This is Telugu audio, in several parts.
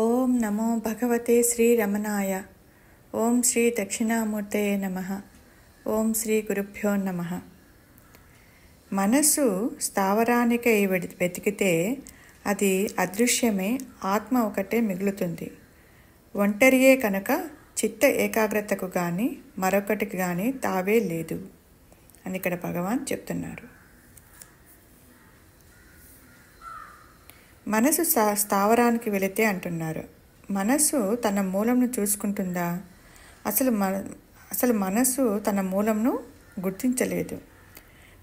ఓం నమో భగవతే శ్రీ రమణాయ. ఓం శ్రీ దక్షిణామూర్తయే నమః. ఓం శ్రీ గురుభ్యో నమః. మనస్సు స్థావరానికై వెతికితే అది అదృశ్యమే, ఆత్మ ఒకటే మిగులుతుంది. ఒంటరియే కనుక చిత్త ఏకాగ్రతకు కానీ మరొకటికి కానీ తావే లేదు అని ఇక్కడ భగవాన్ చెప్తున్నారు. మనసు స్థావరానికి వెళితే అంటున్నారు. మనసు తన మూలంను చూసుకుంటుందా? అసలు మనసు తన మూలంను గుర్తించలేదు.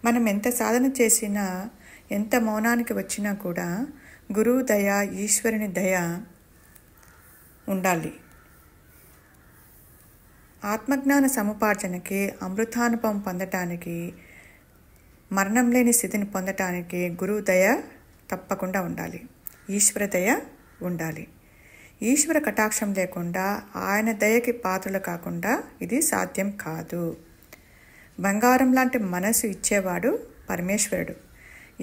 మనం ఎంత సాధన చేసినా, ఎంత మౌనానికి వచ్చినా కూడా గురువు దయ, ఈశ్వరుని దయ ఉండాలి. ఆత్మజ్ఞాన సముపార్జనకి, అమృతానుభవం పొందటానికి, మరణం లేని స్థితిని పొందటానికి గురువు దయ తప్పకుండా ఉండాలి. ఈశ్వర దయ ఉండాలి. ఈశ్వర కటాక్షం లేకుండా, ఆయన దయకి పాత్రలు కాకుండా ఇది సాధ్యం కాదు. బంగారం లాంటి మనసు ఇచ్చేవాడు పరమేశ్వరుడు.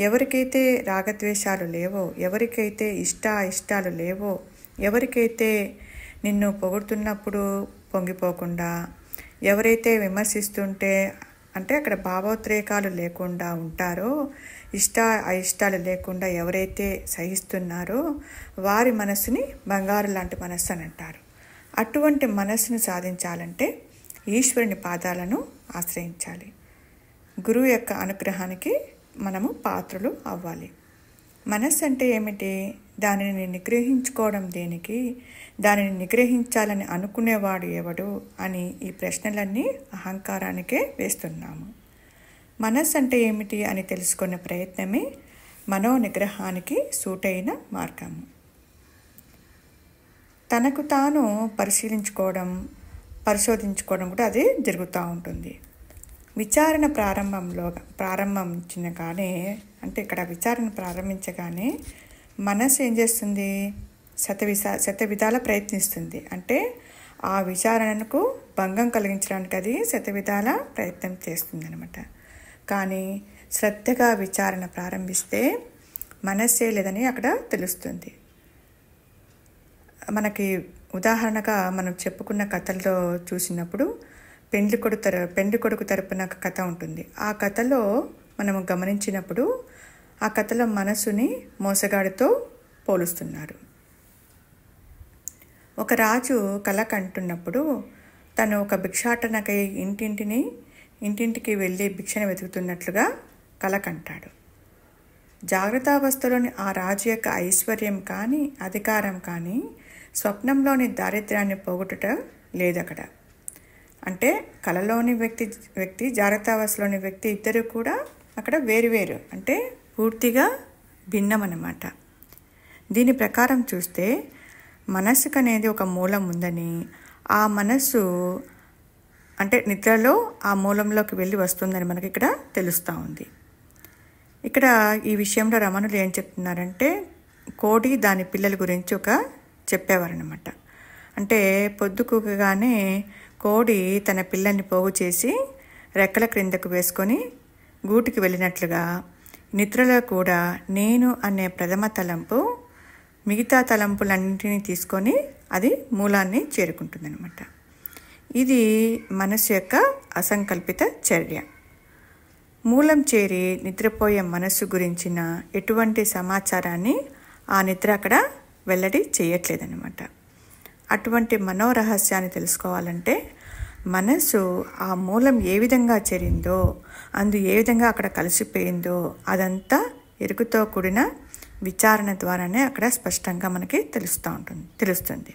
ఎవరికైతే రాగద్వేషాలు లేవో, ఎవరికైతే ఇష్టాలు లేవో, ఎవరికైతే నిన్ను పొగుడుతున్నప్పుడు పొంగిపోకుండా, ఎవరైతే విమర్శిస్తుంటే అంటే అక్కడ భావోద్రేకాలు లేకుండా ఉంటారో, అయిష్టాలు లేకుండా ఎవరైతే సహిస్తున్నారో వారి మనస్సుని బంగారు లాంటి మనస్సు అని అంటారు. అటువంటి మనస్సును సాధించాలంటే ఈశ్వరుని పాదాలను ఆశ్రయించాలి. గురువు యొక్క అనుగ్రహానికి మనము పాత్రలు అవ్వాలి. మనస్సు అంటే ఏమిటి? దానిని నిగ్రహించుకోవడం దేనికి? దానిని నిగ్రహించాలని అనుకునేవాడు ఎవడు అని ఈ ప్రశ్నలన్నీ అహంకారానికే వేస్తున్నాము. మనస్సు అంటే ఏమిటి అని తెలుసుకునే ప్రయత్నమే మనో నిగ్రహానికి సూటైన మార్గము. తనకు తాను పరిశోధించుకోవడం కూడా అది జరుగుతూ ఉంటుంది. విచారణ ప్రారంభించగానే అంటే ఇక్కడ విచారణ ప్రారంభించగానే మనసు ఏం చేస్తుంది? శతవిధాల ప్రయత్నిస్తుంది. అంటే ఆ విచారణకు భంగం కలిగించడానికి అది శతవిధాల ప్రయత్నం చేస్తుంది అనమాట. కానీ శ్రద్ధగా విచారణ ప్రారంభిస్తే మనస్సే లేదని అక్కడ తెలుస్తుంది. మనకి ఉదాహరణగా మనం చెప్పుకున్న కథల్లో చూసినప్పుడు పెండ్లి కొడుకు తరపున కథ ఉంటుంది. ఆ కథలో మనము గమనించినప్పుడు ఆ కథలో మనసుని మోసగాడితో పోలుస్తున్నారు. ఒక రాజు కల కంటున్నప్పుడు తను ఒక భిక్షాటనకై ఇంటింటికి వెళ్ళి భిక్షను వెతుకుతున్నట్లుగా కల కంటాడు. జాగ్రత్తావస్థలోని ఆ రాజు యొక్క ఐశ్వర్యం కానీ, అధికారం కానీ స్వప్నంలోని దారిద్ర్యాన్ని పోగొట్టుట లేదక్కడ. అంటే కలలోని వ్యక్తి జాగ్రత్తావస్థలోని వ్యక్తి ఇద్దరు కూడా అక్కడ వేరువేరు, అంటే పూర్తిగా భిన్నం అన్నమాట. దీని ప్రకారం చూస్తే మనస్సుకు అనేది ఒక మూలం ఉందని, ఆ మనస్సు అంటే నిద్రలో ఆ మూలంలోకి వెళ్ళి వస్తుందని మనకి ఇక్కడ తెలుస్తూ ఉంది. ఇక్కడ ఈ విషయంలో రమణులు ఏం చెప్తున్నారంటే, కోడి దాని పిల్లల గురించి చెప్పేవారనమాట. అంటే పొద్దుకూకగానే కోడి తన పిల్లల్ని పోగు చేసి రెక్కల క్రిందకు వేసుకొని గూటికి వెళ్ళినట్లుగా నిద్రలో కూడా నేను అనే ప్రథమ తలంపు మిగతా తలంపులన్నింటినీ తీసుకొని అది మూలాన్ని చేరుకుంటుందన్నమాట. ఇది మనసు యొక్క అసంకల్పిత చర్య. మూలం చేరి నిద్రపోయే మనస్సు గురించిన ఎటువంటి సమాచారాన్ని ఆ నిద్ర అక్కడ వెల్లడి చేయట్లేదన్నమాట. అటువంటి మనోరహస్యాన్ని తెలుసుకోవాలంటే మనస్సు ఆ మూలం ఏ విధంగా చేరిందో, ఏ విధంగా అక్కడ కలిసిపోయిందో అదంతా ఎరుకుతో కూడిన విచారణ ద్వారానే అక్కడ స్పష్టంగా మనకి తెలుస్తుంది.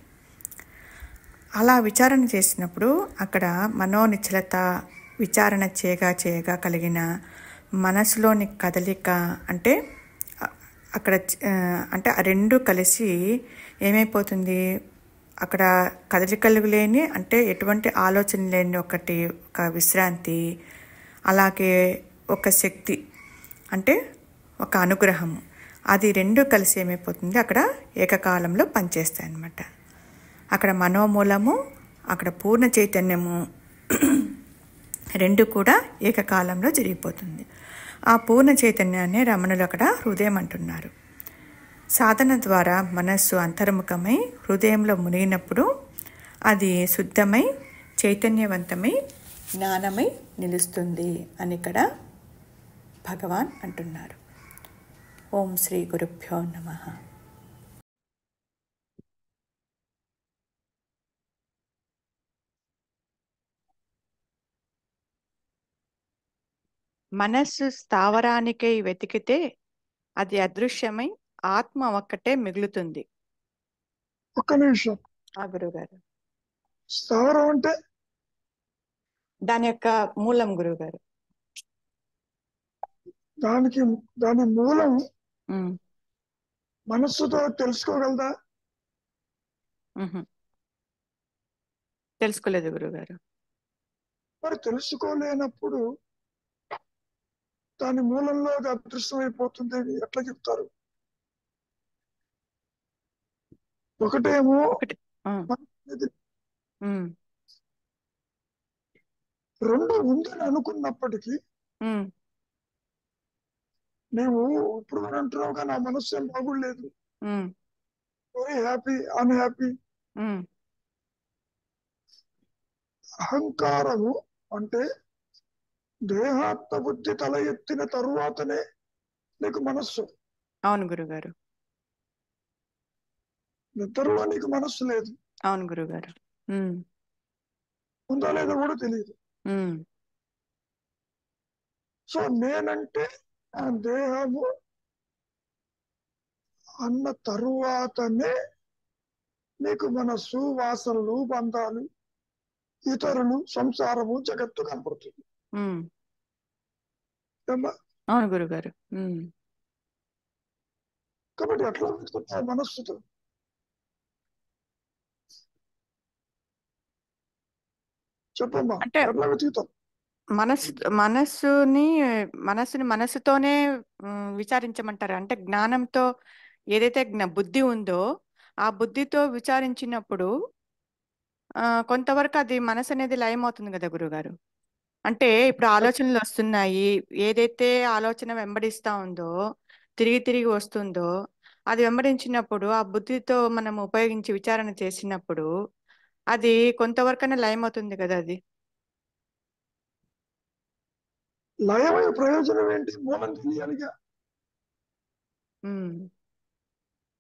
అలా విచారణ చేసినప్పుడు అక్కడ మనోనిశ్చలత, విచారణ చేయగా కలిగిన మనసులోని కదలిక అంటే అక్కడ అంటే ఆ రెండు కలిసి ఏమైపోతుంది? అక్కడ కదలికలు లేని, అంటే ఎటువంటి ఆలోచన లేని ఒక విశ్రాంతి, అలాగే ఒక శక్తి అంటే ఒక అనుగ్రహము, అది రెండు కలిసి ఏమైపోతుంది? అక్కడ ఏకకాలంలో పనిచేస్తాయి అన్నమాట. అక్కడ మనోమూలము, అక్కడ పూర్ణ చైతన్యము రెండు కూడా ఏకకాలంలో జరిగిపోతుంది. ఆ పూర్ణ చైతన్యాన్ని రమణులు అక్కడ హృదయం అంటున్నారు. సాధన ద్వారా మనస్సు అంతర్ముఖమై హృదయంలో మునిగినప్పుడు అది శుద్ధమై చైతన్యవంతమై జ్ఞానమై నిలుస్తుంది అని ఇక్కడ భగవాన్ అంటున్నారు. ఓం శ్రీ గురుభ్యో నమః. మనస్సు స్థావరానికై వెతికితే అది అదృశ్యమై ఆత్మ ఒక్కటే మిగులుతుంది. ఒక్క నిమిషం. గురుగారు, స్థావరం అంటే దాని యొక్క మూలం గురుగారు. దాని మూలం మనస్సుతో తెలుసుకోగలదా? తెలుసుకోలేదు గురుగారు. మరి తెలుసుకోలేనప్పుడు దాని మూలంలో అది అదృశ్యమైపోతుంది అని ఎట్లా చెప్తారు? ఒకటేమో రెండు ఉందని అనుకున్నప్పటికీ నేను ఇప్పుడు అంటున్నావుగా నా మనస్సు ఏం బాగులేదు, వెరీ హ్యాపీ, అన్హ్యాపీ. అహంకారము అంటే దేహాత్మ బుద్ధి తల ఎత్తిన తరువాతనే నీకు మనస్సు. అవును గురుగారు. నిద్రలో నీకు మనస్సు లేదు. అవును గురుగారు. ఉందా లేదో కూడా తెలియదు. సో నేనంటే ఆ దేహము అన్న తరువాతనే నీకు మనస్సు, వాసనలు, బంధాలు, ఇతరులు, సంసారము, జగత్తు కనపడుతుంది. అవును గురుగారు. కాబట్టి ఎట్లా వెతుకుతావు మనస్సుతో? చెప్పమ్మా, ఎట్లా వెతుకుతావు? మనస్సుని మనస్సుతోనే విచారించమంటారు. అంటే జ్ఞానంతో ఏదైతే బుద్ధి ఉందో ఆ బుద్ధితో విచారించినప్పుడు కొంతవరకు అది మనసు అనేది లయమవుతుంది కదా గురుగారు. అంటే ఇప్పుడు ఆలోచనలు వస్తున్నాయి, ఏదైతే ఆలోచన వెంబడిస్తా ఉందో, తిరిగి తిరిగి వస్తుందో, అది వెంబడించినప్పుడు ఆ బుద్ధితో మనం ఉపయోగించి విచారణ చేసినప్పుడు అది కొంతవరకైనా లయమవుతుంది కదా. అది లయమయ్యే ప్రయోజనం ఏంటి? మూలం తెలియాలిగా.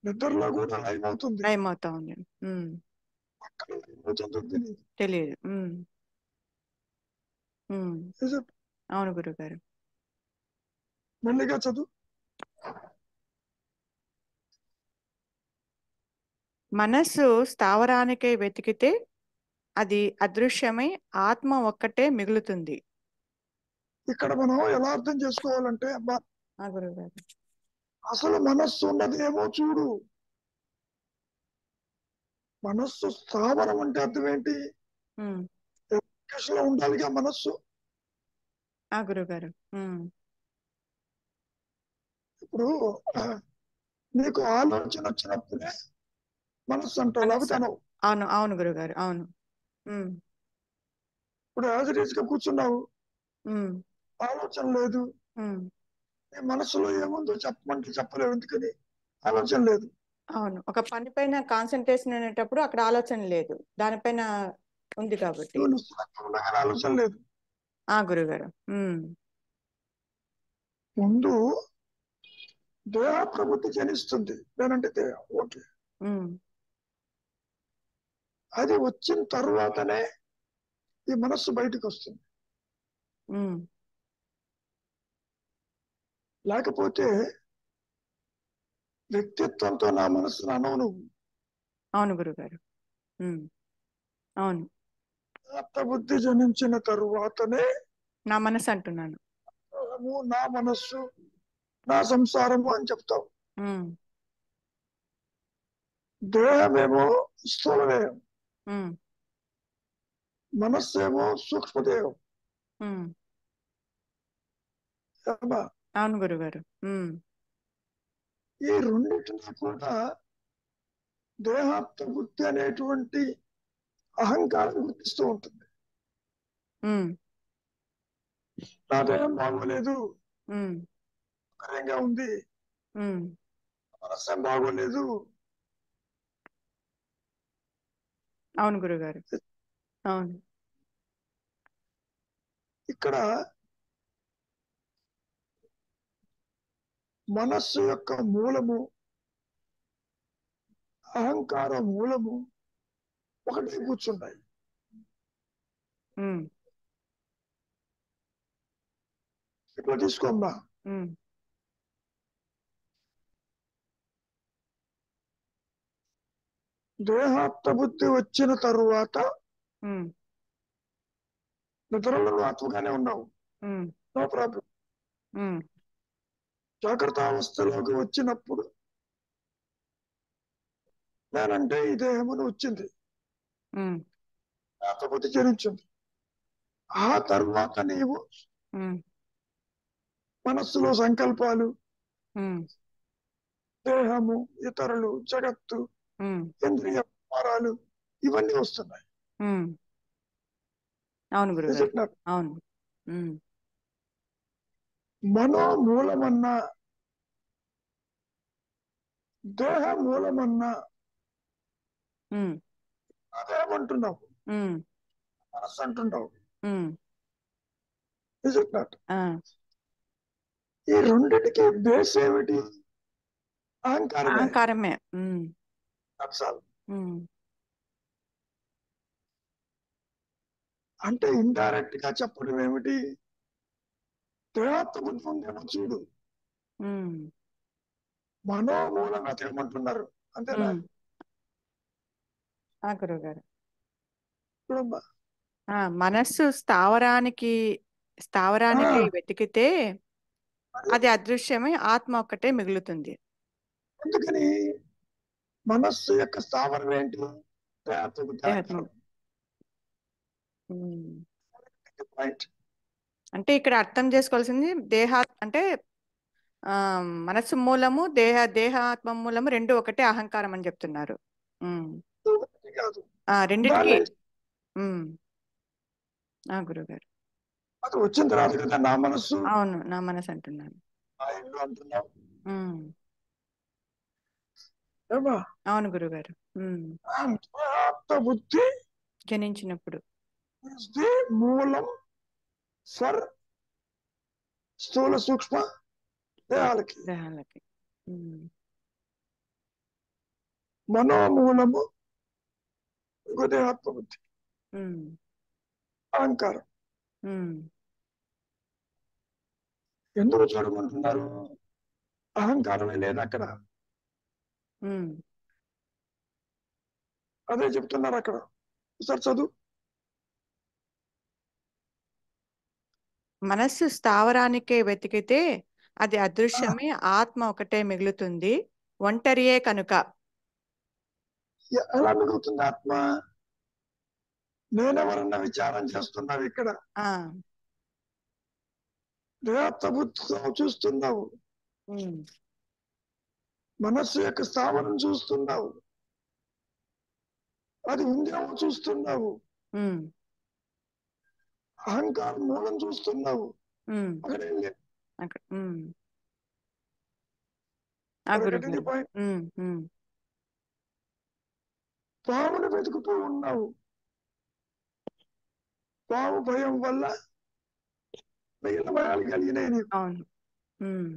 నిద్రలో కూడా లయమవుతుంది, లయమవుతా ఉంది, తెలియదు. అవును గురుగారు. మెల్లిగా చదువు. మనస్సు స్థావరానికై వెతికితే అది అదృశ్యమై ఆత్మ ఒక్కటే మిగులుతుంది. ఇక్కడ మనం ఎలా అర్థం చేసుకోవాలంటే, అబ్బా గురుగారు, అసలు మనస్సు ఉన్నది ఏమో చూడు. మనస్సు స్థావరం అంటే అర్థం ఏంటి? లో ఉండాలిగా మనస్సు. గురుగారు, ఇప్పుడు నీకు ఆలోచన వచ్చినప్పుడే మనస్సు అంటావు, లేకపోతే అనవు. అవును అవును గురుగారు, అవును. ఇప్పుడు యాజ్ ఇట్ ఈజ్ గా కూర్చున్నావు, ఆలోచన లేదు. నీ మనసులో ఏముందో చెప్పమంటే చెప్పలేవు, ఎందుకని? ఆలోచన లేదు. అవును, ఒక పని పైన కాన్సన్ట్రేషన్ అనేటప్పుడు అక్కడ ఆలోచన లేదు, దానిపైన ఉంది కాబట్టి ఆలోచన లేదు. గురుగారు, ముందు దేహ ప్రవృత్తి జనిస్తుంది, నేనంటే దేహం, ఓకే. అది వచ్చిన తర్వాతనే ఈ మనస్సు బయటకు వస్తుంది. లేకపోతే వ్యక్తిత్వంతో నా మనస్సును అనవు నువ్వు. అవును గురుగారు, అవును. బుద్ధి జనించిన తరువాతనే నా మనస్సు అంటున్నాను, నా మనస్సు, నా సంసారము అని చెప్తావు. దేహమేమో స్థూలదేహం, మనస్సు ఏమో సూక్ష్మదేహం. అవును గురుగారు. ఈ రెండింటిని కూడా దేహాత్మ బుద్ధి అనేటువంటి అహంకారం గుర్తిస్తూ ఉంటుంది. నా దేహం బాగోలేదు, కరంగా ఉంది, మనస్సేం బాగోలేదు. అవును గురుగారు. అవును. ఇక్కడ మనస్సు యొక్క మూలము, అహంకార మూలము ఒకటే కూర్చున్నాయి. ఉమ్, ఇట్లా తీసుకోమ్మా. ఉమ్, దేహాత్మ బుద్ధి వచ్చిన తరువాత ఉమ్, నిద్రలో ఆత్మగానే ఉన్నావు, ఉమ్, నో ప్రాబ్లం. ఉమ్, జాగ్రత్త అవస్థలోకి వచ్చినప్పుడు నేనంటే ఈ దేహమును వచ్చింది, ఉమ్, ఆత్మబుద్ధి జరించింది. ఆ తర్వాత నీవు ఉమ్, మనస్సులో సంకల్పాలు, ఉమ్, దేహము, ఇతరులు, జగత్తు, ఉమ్, ఇంద్రియ వ్యవహారాలు ఇవన్నీ వస్తున్నాయి. ఉమ్. అవును Is గురుగారు. it not? అవును. ఉమ్, మనో మూలమన్నా దేహ మూలమన్నా ఉమ్, అదేమంటున్నావు, ఉమ్, మనస్సు అంటున్నావు. ఉమ్. Is it not? ఆ, ఈ రెండిటికి బేస్ ఏమిటి? అహంకారమే. అహంకారమే. ఉమ్, That's all. ఉమ్, అంటే ఇండైరెక్ట్ గా చెప్పడం ఏమిటి? దేహాత్మ బుద్ధి ఉందేమో చూడు, ఉమ్, మనోమూలంగా తిరగమంటున్నారు, అంతేనా? ఉమ్. ఆ గురుగారు. చూడమ్మా. మనస్సు స్థావరానికి వెతికితే మరి అది అదృశ్యమై ఆత్మ ఒక్కటే మిగులుతుంది. ఎందుకని మనస్సు యొక్క స్థావరం ఏంటి? దేహాత్మ బుద్ధి, దేహాత్మ. అహంకారం. ఉమ్. రైట్. అంటే ఇక్కడ అర్థం చేసుకోవాల్సింది అంటే ఆ మనస్సు మూలము దేహాత్మ మూలము రెండు ఒకటే అహంకారం అని చెప్తున్నారు. ఉమ్. కాదు, రెండిటికి. దాని ఉమ్. గురుగారు. అది వచ్చిన తర్వాత కదా నా మనస్సు, అవును, నా మనసు అంటున్నాను. నా ఇల్లు అంటున్నావు. ఉమ్. ఏమా? అవును గురుగారు. ఉమ్. దేహాత్మ బుద్ధి జనించినప్పుడు is the మూలం ఫర్ స్థూల సూక్ష్మ దేహాలకి. దేహాలకి. ఉమ్. మనోమూలము ఇంకో దేహాత్మ బుద్ధి, ఉమ్. అహంకారం. ఉమ్. ఎందుకు చూడమంటున్నారు? అహంకారమే లేదు అక్కడ, ఉమ్. అదే చెప్తున్నారు అక్కడ. సార్ చదువు. మనస్సు స్థావరానికే వెతికితే అది అదృశ్యమే ఆత్మ ఒకటే మిగులుతుంది, ఒంటరియే కనుక. ఎలా మిగులుతుంది ఆత్మ? నేనెవరన్నా విచారం చేస్తున్నావు ఇక్కడ, ఆ. దేహాత్మ బుద్ధితో చూస్తున్నావు, ఉమ్. మనస్సు యొక్క స్థావరం చూస్తున్నావు, అది ఉందేమో చూస్తున్నావు, ఉమ్. అహంకారం మూలం చూస్తున్నావు. ఉమ్. అక్కడేం లేదు. అక్కడ. ఉమ్. Getting the గురుగారు. point? ఉమ్. ఉమ్. పామును వెతుకుతూ ఉన్నావు, పాము భయం వల్ల మిగిలిన భయాలు కలిగినాయి నీకు. అవును. ఉమ్.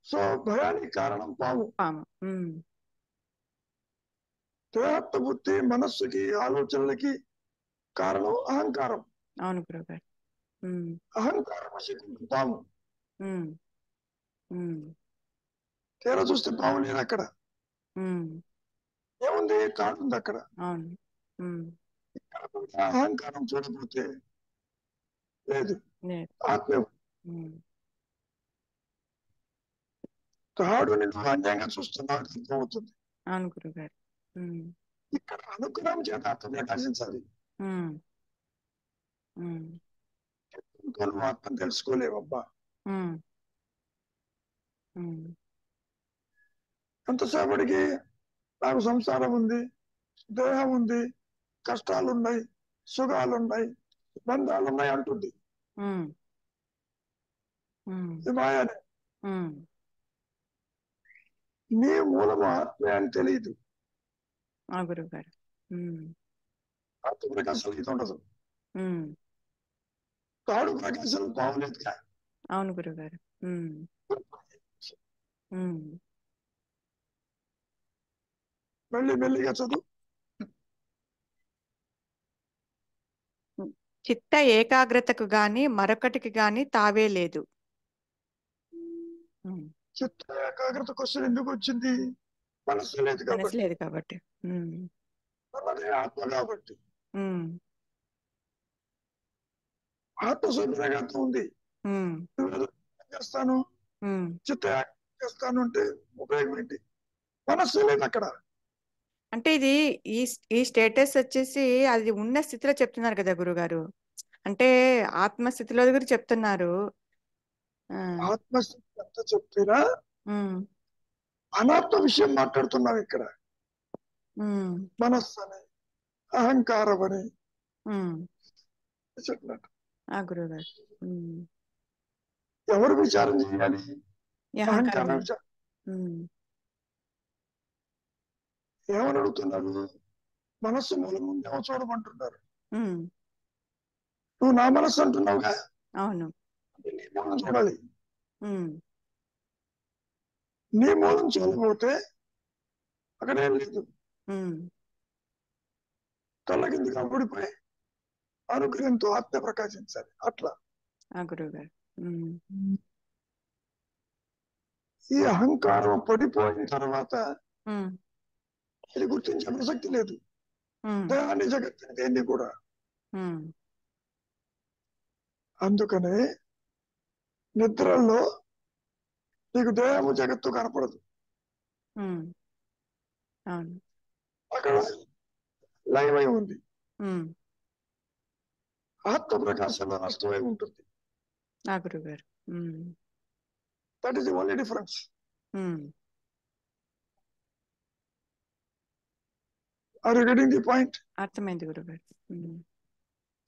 సో భయానికి కారణం పాము. పాము. ఉమ్. దేహాత్మ బుద్ధి మనస్సుకి ఆలోచనలకి కారణం అహంకారం. అవును గురుగారు. ఉమ్. అహంకారం వశీకరణ పాము. ఉమ్. ఉమ్. తీరా చూస్తే పాము లేదు అక్కడ. ఉమ్. ఏముంది? కాడుంది అక్కడ. అవును. ఉమ్. ఇక్కడ కూడా అహంకారం చూడకపోతే లేదు, లేదు. ఆత్మ. ఉమ్. తాడుని నువ్వు అన్యాయంగా చూస్తున్నావు, అర్థమవుతుంది. అవును గురుగారు. ఉమ్. ఇక్కడ అనుగ్రహం చేత అర్థం ప్రకాశించాలి. ఉమ్. ఉమ్. ఇంకా నువ్వు ఆత్మను తెలుసుకోలేవబ్బా. ఉమ్. ఉమ్. ఎంతసేపటికి నాకు సంసారం ఉంది, దేహం ఉంది, కష్టాలు ఉన్నాయి, సుఖాలు ఉన్నాయి, బంధాలు ఉన్నాయి అంటుంది. ఉమ్. ఉమ్. ఇది మాయనే. ఉమ్. నీ మూలము ఆత్మే అని తెలియదు. గురువు గారు. ఆత్మ ప్రకాశం ఇది ఉండదు. ఉమ్, తాడు ప్రకాశం బాగులేదుగా. అవును గురువు గారు. మళ్ళీ మెల్లిగా చదువు. చిత్త ఏకాగ్రతకు గాని మరొకటికి గాని తావే లేదు. చిత్త ఏకాగ్రత క్వశ్చన్ ఎందుకు వచ్చింది? మనసు లేదు మనసు కాబట్టి, లేదు కాబట్టి. అన్నది ఆత్మ కాబట్టి. ఉమ్, ఆత్మ స్వయంగా ఉంది. ఉమ్, నువ్వు చేస్తాను, ఉమ్. చిత్త ఏకాగ్రత చేస్తాను అంటే ఉపయోగం ఏంటి? మనస్సు లేదు అక్కడ. అంటే ఇది ఈ ఈ స్టేటస్ వచ్చేసి అది ఉన్న స్థితిలో చెప్తున్నారు కదా గురుగారు. అంటే ఆత్మస్థితిలో గురించి చెప్తున్నారు. ఆత్మస్థితి ఎంత చెప్పినా అనాత్మ విషయం మాట్లాడుతున్నాం ఇక్కడ. మనస్సు అని, అహంకారం అని చెప్పినట్టు. గురుగారు ఎవరు విచారం చేయాలి? అహంకారం విచారం. ఏమని అడుగుతున్నారు? మనస్సు మూలం ఏమో చూడమంటున్నారు. నువ్వు నా మనస్సు అంటున్నావుగా. అవును. నీ మూలం చూడాలి. నీ మూలం చూడకపోతే అక్కడేం లేదు. కళ్ళ కింద కబడిపోయి అనుగ్రహంతో ఆత్మ ప్రకాశించాలి. అట్లా గురుగారు. ఈ అహంకారం పడిపోయిన తర్వాత ఇది గుర్తించే ప్రసక్తి లేదు. దాని జగత్తు దేన్ని కూడా. అందుకనే నిద్రల్లో నీకు దేహము జగత్తు కనపడదు. అక్కడ లయమై ఉంది. ఆత్మ ప్రకాశంలో నష్టమై ఉంటుంది. గురుగారు. That is the only difference. Are you getting the point? అర్థమైంది గురుగారు.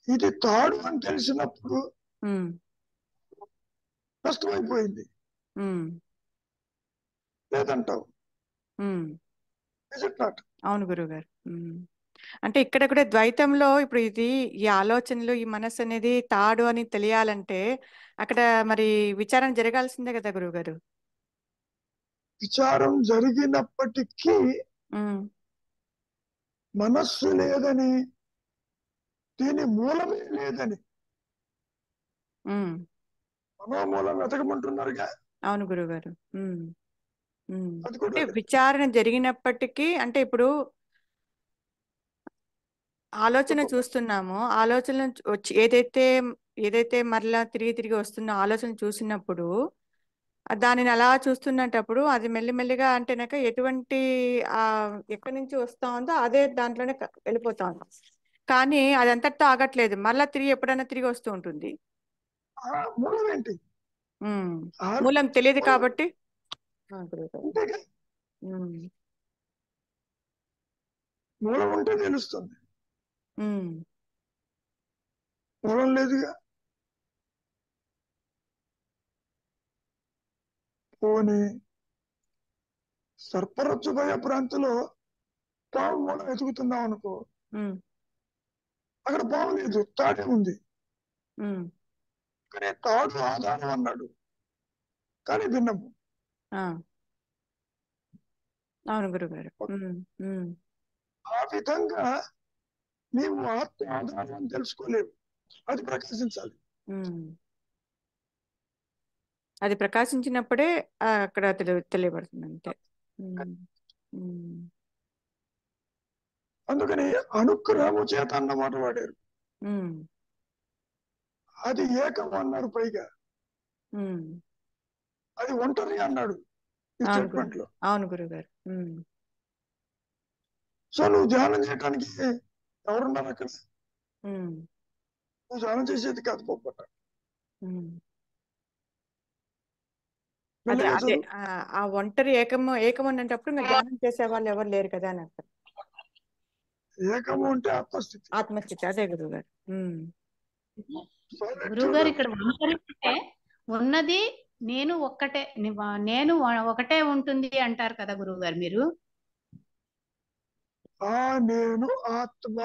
ఇది తాడు అని తెలిసినప్పుడు నష్టమైపోయింది లేదంటావు. అవును గురుగారు. అంటే ఇక్కడ కూడా ద్వైతంలో ఇప్పుడు ఇది ఈ ఆలోచనలు ఈ మనస్సు అనేది తాడు అని తెలియాలంటే అక్కడ మరి విచారణ జరగాల్సిందే కదా గురువుగారు. విచారం జరిగినప్పటికీ మనస్సు లేదని, దీని మూలమే లేదని మనోమూలం వెతకమంటున్నారుగా. అవును గురుగారు. అంటే విచారణ జరిగినప్పటికీ అంటే ఇప్పుడు ఆలోచన చూస్తున్నాము, ఆలోచన వచ్చి ఏదైతే మరలా తిరిగి వస్తుందో ఆలోచన చూసినప్పుడు దానిని అలా చూస్తున్నప్పుడు అది మెల్లిమెల్లిగా అంటేనక ఎటువంటి ఎక్కడి నుంచి వస్తా ఉందో అదే దాంట్లోనే వెళ్ళిపోతా ఉంది. కానీ అది అంతటితో ఆగట్లేదు, మళ్ళా ఎప్పుడైనా తిరిగి వస్తూ ఉంటుంది. మూలం తెలియదు కాబట్టి. మూలం ఉంటే తెలుస్తుంది, మూలం లేదుగా. పోనీ సర్పరచ్చు భయ ప్రాంతంలో పాము మూలం వెతుకుతున్నాం అనుకో, అక్కడ పాము లేదు, తాడే ఉంది. కానీ తాడు ఆధారం అన్నాడు, కానీ భిన్నము. అవును గురుగారు. ఆ విధంగా నీవు ఆత్మ ఆధారం తెలుసుకోలేవు, అది ప్రకాశించాలి. అది ప్రకాశించినప్పుడే అక్కడ తెలియబడుతుంది అంతే. అందుకని అనుగ్రహము చేత అన్నమాట వాడారు. అది ఏకం అన్నారు, పైగా అది ఒంటరి అన్నాడు ఈ స్టేట్మెంట్ లో. అవును గురుగారు. సో నువ్వు ధ్యానం చేయడానికి ఎవరున్నారు అక్కడ? నువ్వు ధ్యానం చేసేది కాదు పోపట్ట. అదే అదే ఆ ఒంటరి ఏకము అనేటప్పుడు ఇంకా ధ్యానం చేసే వాళ్ళు ఎవరు లేరు కదా అని అర్థం. ఏకము అంటే ఆత్మస్థితి. ఆత్మస్థితి, అదే గురుగారు. గురుగారు ఇక్కడ ఒంటరి అంటే ఉన్నది నేను ఒకటే ఉంటుంది అంటారు కదా గురువు గారు మీరు. నేను ఆత్మ.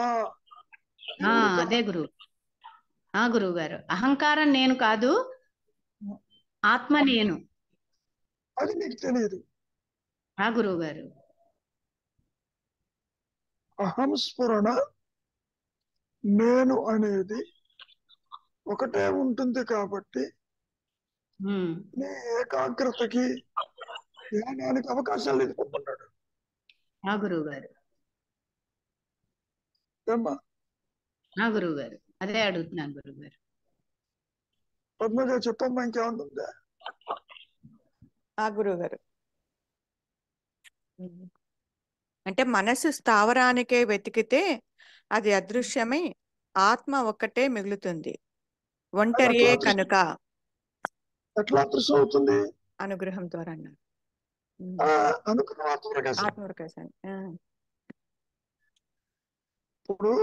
అదే గురువు గారు, అహంకారం నేను కాదు, ఆత్మ నేను. అది నీకు తెలియదు. గురువు గారు. అహం స్ఫురణ నేను అనేది ఒకటే ఉంటుంది కాబట్టి నీ ఏకాగ్రతకి ధ్యానానికి అవకాశం లేదు అనుకున్నాడు. గురువు గారు. గురువు గారు అదే అడుగుతున్నాను గురువు గారు. పద్మగా చెప్పమ్మా, ఇంకేముంటుందా? గురువు గారు, అంటే మనసు స్థావరానికే వెతికితే అది అదృశ్యమై ఆత్మ ఒక్కటే మిగులుతుంది, ఒంటరియే కనుక. ఎట్లా అదృశ్యం అవుతుంది? అనుగ్రహం ద్వారా అన్నారు. అనుగ్రహం ఆత్మప్రకాశం. ఇప్పుడు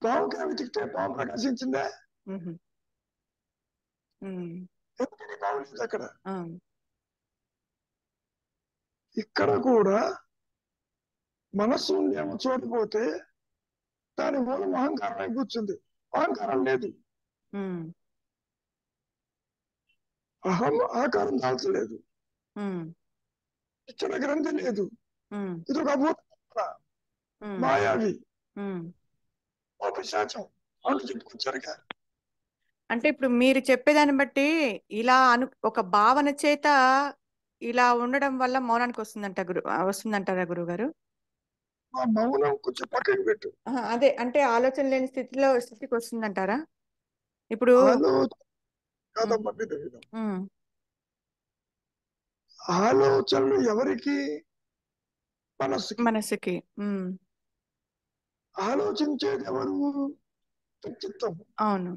పావుగా వెతికితే పావు ప్రకాశించిందా? ఎందుకని పావు లేదు అక్కడ. ఇక్కడ కూడా మనస్సు ఏమో చోటుపోతే దాని మూలం అహంకారం అయి కూర్చుంది. అహంకారం లేదు. అహం ఆకారం దాల్చలేదు. ఇచ్చిన గ్రంథి లేదు. ఇది ఒక అభూత మాయావి పిశాచం అంటూ చెప్పుకొచ్చారుగా. అంటే ఇప్పుడు మీరు చెప్పేదాన్ని బట్టి ఇలా ఒక భావన చేత ఇలా ఉండడం వల్ల మౌనానికి వస్తుందంటారా గురువు గారు? మౌనం కొంచెం పక్కకి పెట్టు. అదే అంటే ఆలోచన లేని స్థితికి వస్తుందంటారా? ఇప్పుడు ఆలోచనలు ఎవరికి? మనసుకి. ఆలోచించేది ఎవరు? చిత్తం. అవును.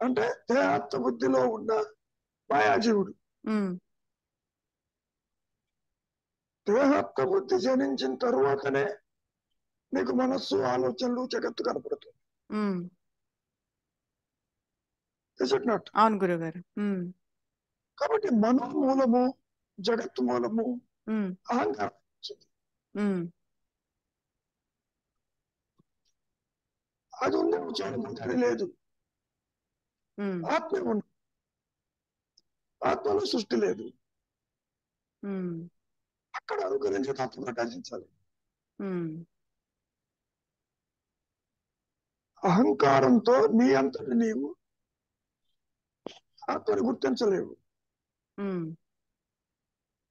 అంటే దేహాత్మ బుద్ధిలో ఉన్న మాయాజీవుడు. దేహాత్మ బుద్ధి జనించిన తరువాతనే నీకు మనస్సు, ఆలోచనలు, జగత్తు కనపడుతుంది. అవును గురుగారు. కాబట్టి మనోమూలము, జగత్తు మూలము అహంకారం. అది ఉంది, అది లేదు. ఆత్మ ఉంది, ఆత్మలో సృష్టి లేదు. అక్కడ అనుకరించే తత్వం ప్రకాశించాలి. అహంకారంతో నీ అంతటి నీవు ఆత్మని గుర్తించలేవు.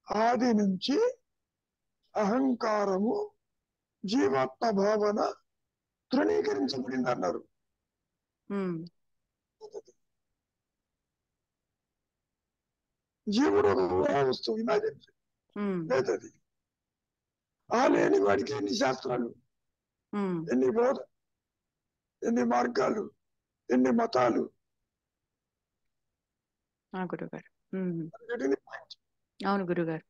ఆది నుంచి అహంకారము జీవాత్మ భావన తృణీకరించబడింది అన్నారు. జీవుడు ఒక వస్తువు, ఇమాజిన్ లేదది. లేని వాడికి ఎన్ని శాస్త్రాలు, ఎన్ని బోధ, ఎన్ని మార్గాలు, ఎన్ని మతాలు. గురుగారు. అవును గురుగారు.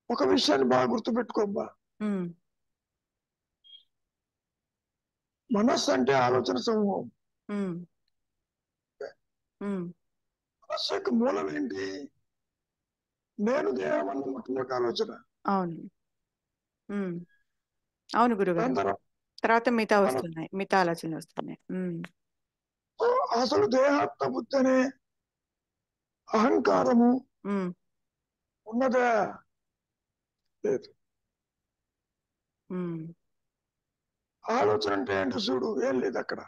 ఒక విషయాన్ని బాగా గుర్తుపెట్టుకోమ్మా. మనస్సు అంటే ఆలోచన సమూహం. మనస్సు యొక్క మూలం ఏంటి? నేను దేహం అన్న మొట్టమొదటి ఆలోచన. అవును. అవును గురుగారు. తర్వాత మిగతా వస్తున్నాయి, మిగతా ఆలోచనలు వస్తున్నాయి. అసలు దేహాత్మ బుద్ధి అనే అహంకారము ఉన్నదా? లేదు. ఆలోచన అంటే ఏంటో చూడు, ఏం లేదు అక్కడ.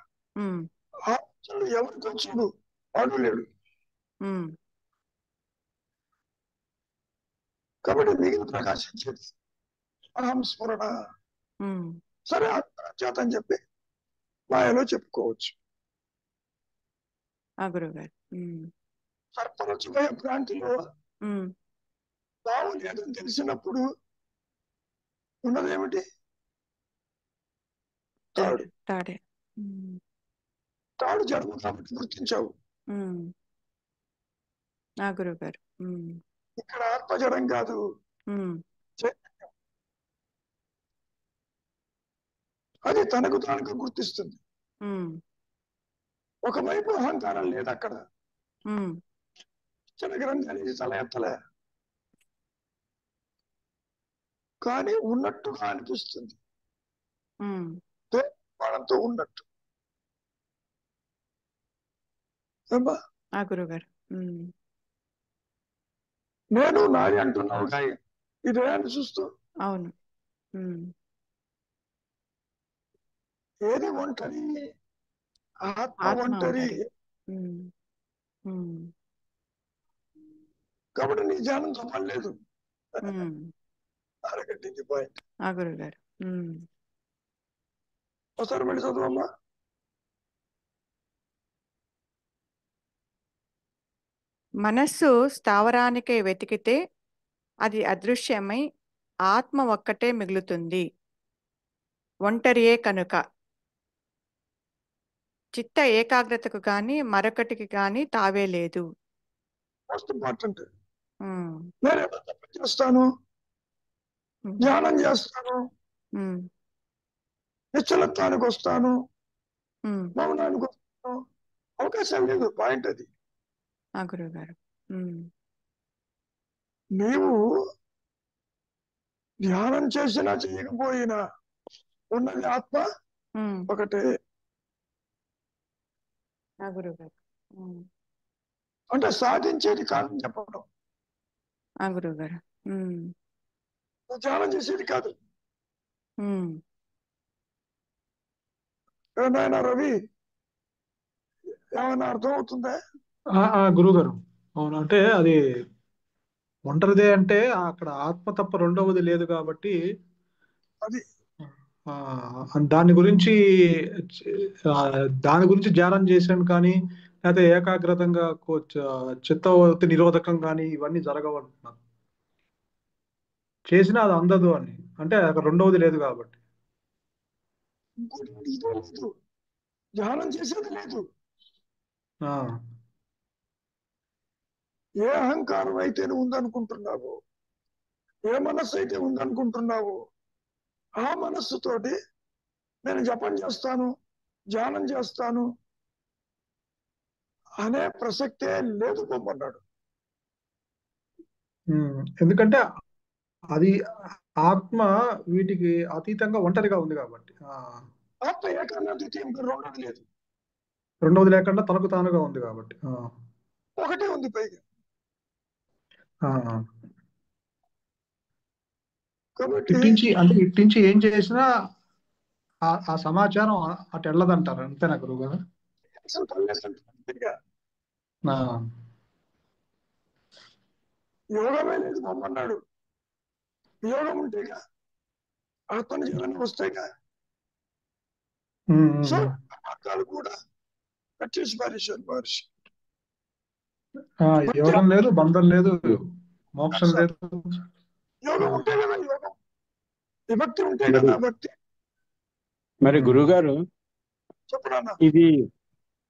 ఆలోచనలు ఎవరితో చూడు, వాడు లేడు. కాబట్టి మిగిలిన ప్రకాశించేది అహం స్ఫురణ. సరే చేత అని చెప్పి మాయలో చెప్పుకోవచ్చు. గురుగారు. సర్పరచమయ ప్రాంతిలో బావు లేదని తెలిసినప్పుడు ఉన్నదేమిటి? తాడు. తాడు జడము కాబట్టి గుర్తించావు. గురుగారు. ఇక్కడ ఆత్మ జడం కాదు, అది తనకు తానుగా గుర్తిస్తుంది. ఒకవైపు అహంకారం లేదు అక్కడ, ఉమ్, చిన్న గ్రంథానికి తల ఎత్తలే, కానీ ఉన్నట్టుగా అనిపిస్తుంది, ఉమ్. వాళ్ళతో ఉన్నట్టు. ఏమ్మా? గురుగారు. నేను నాది అంటున్నావు కానీ ఈ దేహాన్ని చూస్తూ అవును. ఉమ్, ఏది ఒంటరి? ఆత్మ ఆత్మ ఒంటరి. ఒంటరి. ఉమ్, ఉమ్, కాబట్టి నీ ధ్యానంతో పని లేదు. ఉమ్. అరగట్టింది పాయింట్. గురుగారు. ఒకసారి మళ్ళీ చదువమ్మా. మనస్సు స్థావరానికై వెతికితే అది అదృశ్యమై ఆత్మ ఒక్కటే మిగులుతుంది. ఒంటరియే కనుక చిత్త ఏకాగ్రతకు గాని మరొకటికి గాని తావే లేదు. Most important. ఉమ్, నేను ఏదో తప్పు చేస్తాను, ఉమ్, ధ్యానం చేస్తాను, ఉమ్, నిశ్చలత్వానికి వస్తాను, ఉమ్. మౌనానికి వస్తాను, అవకాశం లేదు. పాయింట్ అది. గురుగారు. నీవు ధ్యానం చేసినా చేయకపోయినా ఉన్నది ఆత్మ ఒకటే. గురుగారు. అంటే సాధించేది కాదని చెప్పడం, గురుగారు. నువ్వు ధ్యానం చేసేది కాదు. నాయన రవి, ఏమైనా అర్థం అవుతుందా? గురువు గారు, అవును. అంటే అది ఒంటరిదే అంటే అక్కడ ఆత్మ తప్ప రెండవది లేదు కాబట్టి అది దాని గురించి దాని గురించి ధ్యానం చేసాను కానీ, లేకపోతే ఏకాగ్రతంగా చిత్తవృత్తి నిరోధకం కానీ ఇవన్నీ జరగవంటున్నాను. చేసినా అది అందదు అని, అంటే అక్కడ రెండవది లేదు కాబట్టి. ఇంకోటి ఇదే లేదు, ధ్యానం చేసేది లేదు. ఏ అహంకారం అయితే ఉందనుకుంటున్నావో, ఏ మనస్సు అయితే ఉందనుకుంటున్నావో, ఆ మనస్సుతోటి నేను జపం చేస్తాను, ధ్యానం చేస్తాను అనే ప్రసక్తే లేదు పొమ్మన్నాడు. ఎందుకంటే అది ఆత్మ వీటికి అతీతంగా ఒంటరిగా ఉంది కాబట్టి. ఆత్మ ఏకన్నా ద్వితీయం, రెండోది లేదు. రెండవది లేకుండా తనకు తానుగా ఉంది కాబట్టి ఒకటే ఉంది పైగా. కాబట్టి ఇట్టించి ఏం చేసినా ఆ సమాచారం అటు వెళ్ళదంటారు, అంతేనా గురువు గారు? యోగమే లేదు పొమ్మన్నాడు. యోగం ఉంటేగా ఆత్మని జీవనం వస్తాయిగా. సో మార్గాలు కూడా కట్ చేసి పారేశారు మహర్షి. యోగం లేదు, బంధం లేదు, మోక్షం లేదు. యోగం ఉంటే కదా యోగం, విభక్తి ఉంటే కదా భక్తి. మరి గురుగారు, చెప్పడన్నా ఇది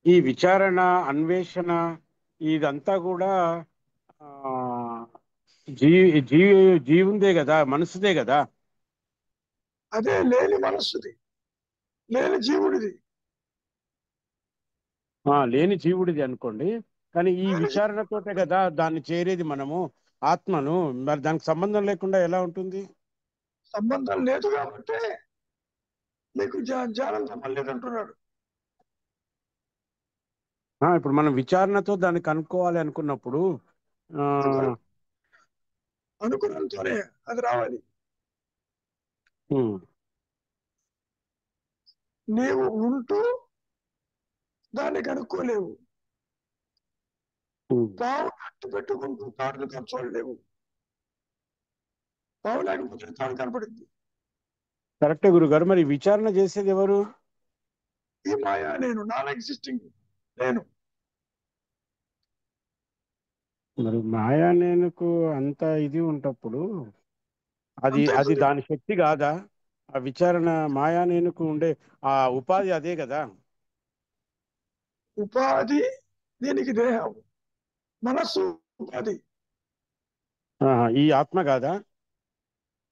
ఈ విచారణ, అన్వేషణ ఇదంతా కూడా జీవుందే కదా, మనసుదే కదా. అదే లేని మనస్సుది, లేని జీవుడిది. లేని జీవుడిది అనుకోండి, కానీ ఈ విచారణతోటే కదా దాన్ని చేరేది మనము, ఆత్మను. మరి దానికి సంబంధం లేకుండా ఎలా ఉంటుంది? సంబంధం లేదు కాబట్టి నీకు ధ్యానం సంబంధం ఇప్పుడు మనం విచారణతో దాన్ని కనుక్కోవాలి అనుకున్నప్పుడు అనుకున్నంతోనే అది రావాలి. నీవు ఉంటూ దాన్ని కనుక్కోలేవు. పావు అట్టు పెట్టుకుంటూ తాడులు కనపడలేవు. పావు లేకపోతే తాడు కనపడింది. కరెక్టే గురుగారు. మరి విచారణ చేసేది ఎవరు? ఈ మాయా నేను, నాన్ ఎగ్జిస్టింగ్ నేను. మరి మాయా నేనుకు అంత ఇది ఉంటప్పుడు అది దాని శక్తి కాదా? ఆ విచారణ మాయా నేనుకు ఉండే ఆ ఉపాధి అదే కదా. ఉపాధి దీనికి దేహం, మనస్సు ఉపాధి. ఈ ఆత్మ కాదా?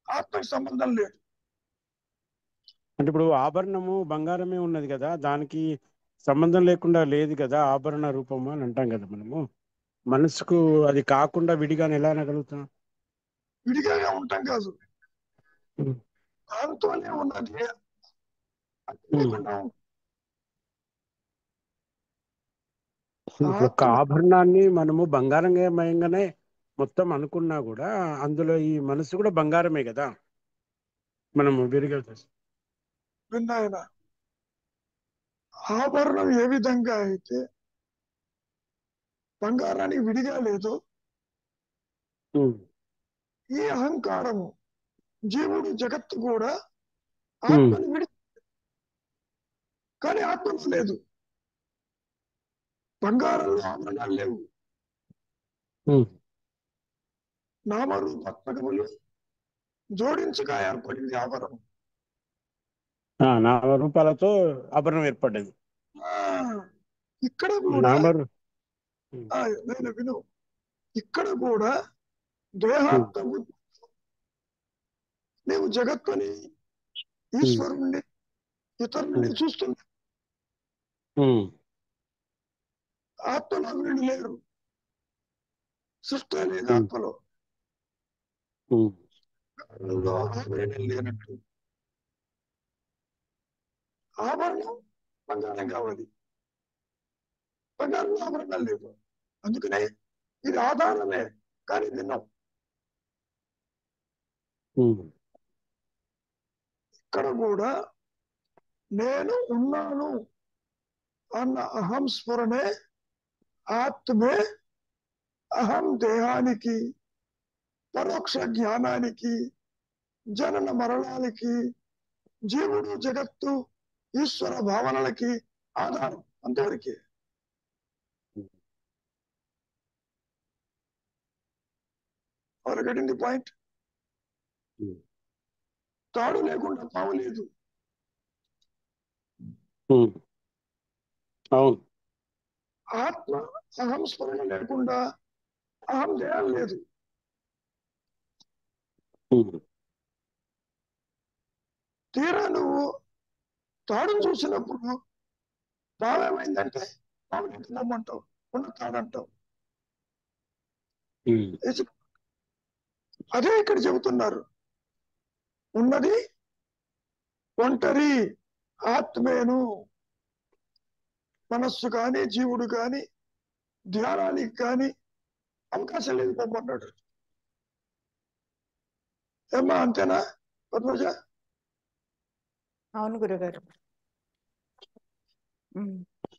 ఆత్మకి సంబంధం లేదు. అంటే ఇప్పుడు ఆభరణము బంగారమే ఉన్నది కదా, దానికి సంబంధం లేకుండా లేదు కదా ఆభరణ రూపము అని అంటాం కదా మనము. మనసుకు అది కాకుండా విడిగానే ఎలా అనగలుగుతాం? విడిగానే ఉంటాం కాదు, ఉమ్. దాంతోనే ఉన్నది. అది ఉమ్. లేకుండా ఇప్పుడు ఒక్క ఆత్మ ఆభరణాన్ని మనము బంగారంగానే మొత్తం అనుకున్నా కూడా అందులో ఈ మనసు కూడా బంగారమే కదా. మనము విరిగా విన్నాయన ఆభరణం ఏ విధంగా అయితే బంగారానికి విడిగా లేదు, ఈ అహంకారము జీవుడు జగత్తు కూడా ఆత్మని విడి, కానీ ఆత్మలో లేదు. బంగారంలో ఆభరణాలు లేవు, నామరూపాత్మకములు జోడించగా ఏర్పడింది ఆభరణం. నామరూపాలతో ఆభరణం ఏర్పడ్డది. ఆ, ఇక్కడ కూడా నామరు నేను విను, ఇక్కడ కూడా దేహాత్మము నీవు జగత్తుని ఈశ్వరుణ్ణి ఇతరుని చూస్తున్నా, ఆత్మలో వీళ్ళు లేరు. సృష్టి అనేది ఆత్మలో ఆభరణం లేనట్టు. ఆభరణం బంగారం కావాలి, బంగారం ఆభరణం లేదు. అందుకనే ఇది ఆధారమే కానీ భిన్నం. ఇక్కడ కూడా నేను ఉన్నాను అన్న అహం స్ఫురణే ఆత్మే అహం దేహానికి, పరోక్ష జ్ఞానానికి, జనన మరణాలకి, జీవుడు జగత్తు ఈశ్వర భావనలకి ఆధారం. అంతవరకే. ఎవరు గెటింగ్ ది పాయింట్? తాడు లేకుండా పావు లేదు. అవును. ఆత్మ అహం స్మరణ లేకుండా అహం దేహం లేదు. తీరా నువ్వు తాడును చూసినప్పుడు పావేమైందంటే పావుని తినమంటావు, ఉన్న తాడంటావు. అదే ఇక్కడ చెబుతున్నారు, ఉన్నది ఒంటరి ఆత్మేను. మనస్సు కానీ జీవుడు కానీ ధ్యానానికి కానీ అవకాశం లేదు పొమ్మన్నాడు. ఏమ్మా అంతేనా పద్మజ? అవును గురుగారు.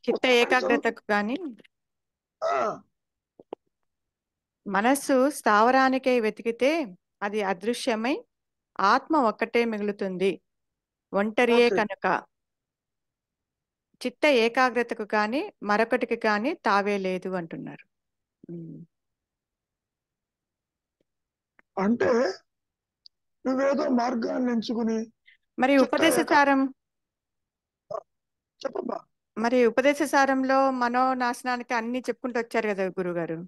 చిత్త ఏకాగ్రతకు కానీ మనస్సు స్థావరానికై వెతికితే అది అదృశ్యమై ఆత్మ ఒక్కటే మిగులుతుంది, ఒంటరియే కనుక. చిత్త ఏకాగ్రతకు కానీ మరొకటికి కానీ తావే లేదు అంటున్నారు. అంటే నువ్వేదో మార్గాన్ని ఎంచుకుని మరి ఉపదేశసారం, చెప్పమ్మా. మరి ఉపదేశసారంలో మనోనాశనానికి అన్ని చెప్పుకుంటూ వచ్చారు కదా గురుగారు.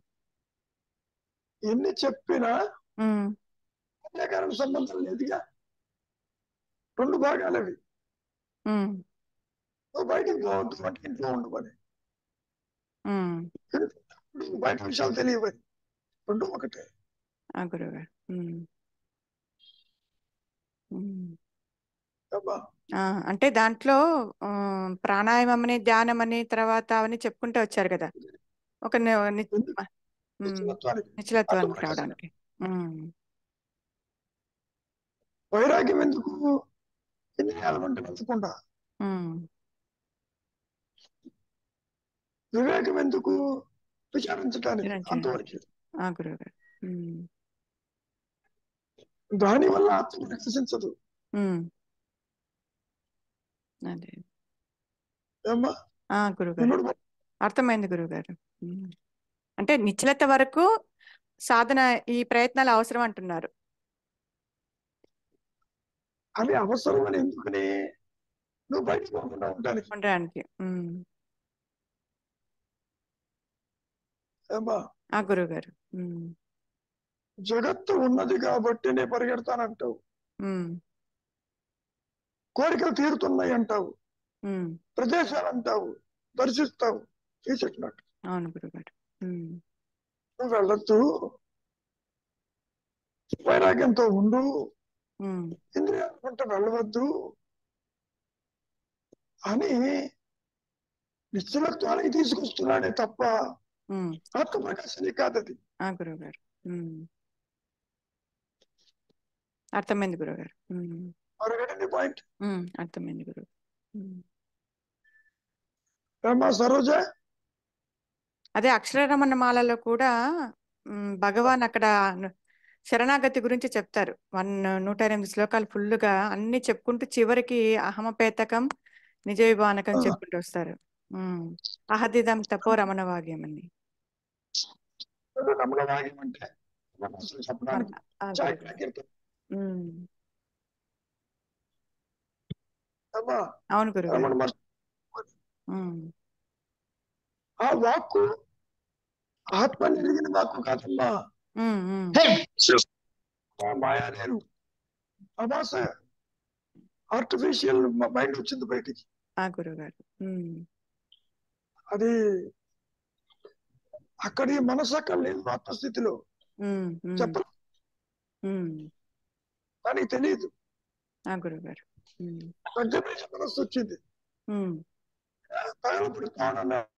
ఎన్ని చెప్పినా సంబంధం లేదుగా. రెండు భాగాలు అవి. నువ్వు బయటికి పోవద్దు అంటే ఇంట్లో ఉండమని, బయట విషయాలు తెలియవని. రెండు ఒకటే గురుగారు. అంటే దాంట్లో ప్రాణాయామని, ధ్యానమని, తర్వాత అవన్నీ చెప్పుకుంటూ వచ్చారు కదా, ఒక నిశ్చలత్వానికి రావడానికి. వైరాగ్యం ఎందుకు? ఇంద్రియాల వంటి వెళ్లకుండా. వివేకం ఎందుకు? విచారించడానికి. అంతవరకు. గురుగారు. దాని వల్ల ఆత్మ వికసించదు. అదే ఏమ్మా? గురుగారు, అర్థమైంది గురుగారు. అంటే నిశ్చలత వరకు సాధన, ఈ ప్రయత్నాలు అవసరం అంటున్నారు. అవి అవసరం అని ఎందుకని? నువ్వు బయటకు ఉండడానికి. గురుగారు. జగత్తు ఉన్నది కాబట్టి నేను పరిగెడతానంటావు, కోరికలు తీరుతున్నాయి అంటావు, ప్రదేశాలు అంటావు, దర్శిస్తావు తీసేసినట్టు. అవును గురుగారు. నువ్వు వెళ్ళొద్దు, వైరాగ్యంతో ఉండు, ఇంద్రియాలు వెంట వెళ్ళవద్దు అని నిశ్చలత్వానికి తీసుకొస్తున్నాడే తప్ప ఆత్మ ప్రకాశానికి కాదది. గురుగారు అర్థమైంది గురుగారు. మరొకటి పాయింట్ అర్థమైంది గురుగారు. సరోజ, అదే అక్షరరమణ మాలలో కూడా భగవాన్ అక్కడ శరణాగతి గురించి చెప్తారు. 108 శ్లోకాలు ఫుల్గా అన్ని చెప్పుకుంటూ చివరికి అహమపేతకం నిజ విభానకం చెప్పుకుంటూ వస్తారు. అహదిదం తపో రమణవాగ్యం అని. రమణవాగ్యం అంటే చెప్పడానికి అవును గురుగారు. ఆ వాక్కు ఆత్మ ఎరిగిన వాక్కు కాదమ్మా. మాయా నేను అభాస ఆర్టిఫిషియల్ మైండ్ వచ్చింది బయటికి. గురుగారు అది అక్కడి మనసు అక్కడ లేదు ఆత్మస్థితిలో చెప్పలేదు, కానీ తెలియదు. గురుగారు మనసు వచ్చింది.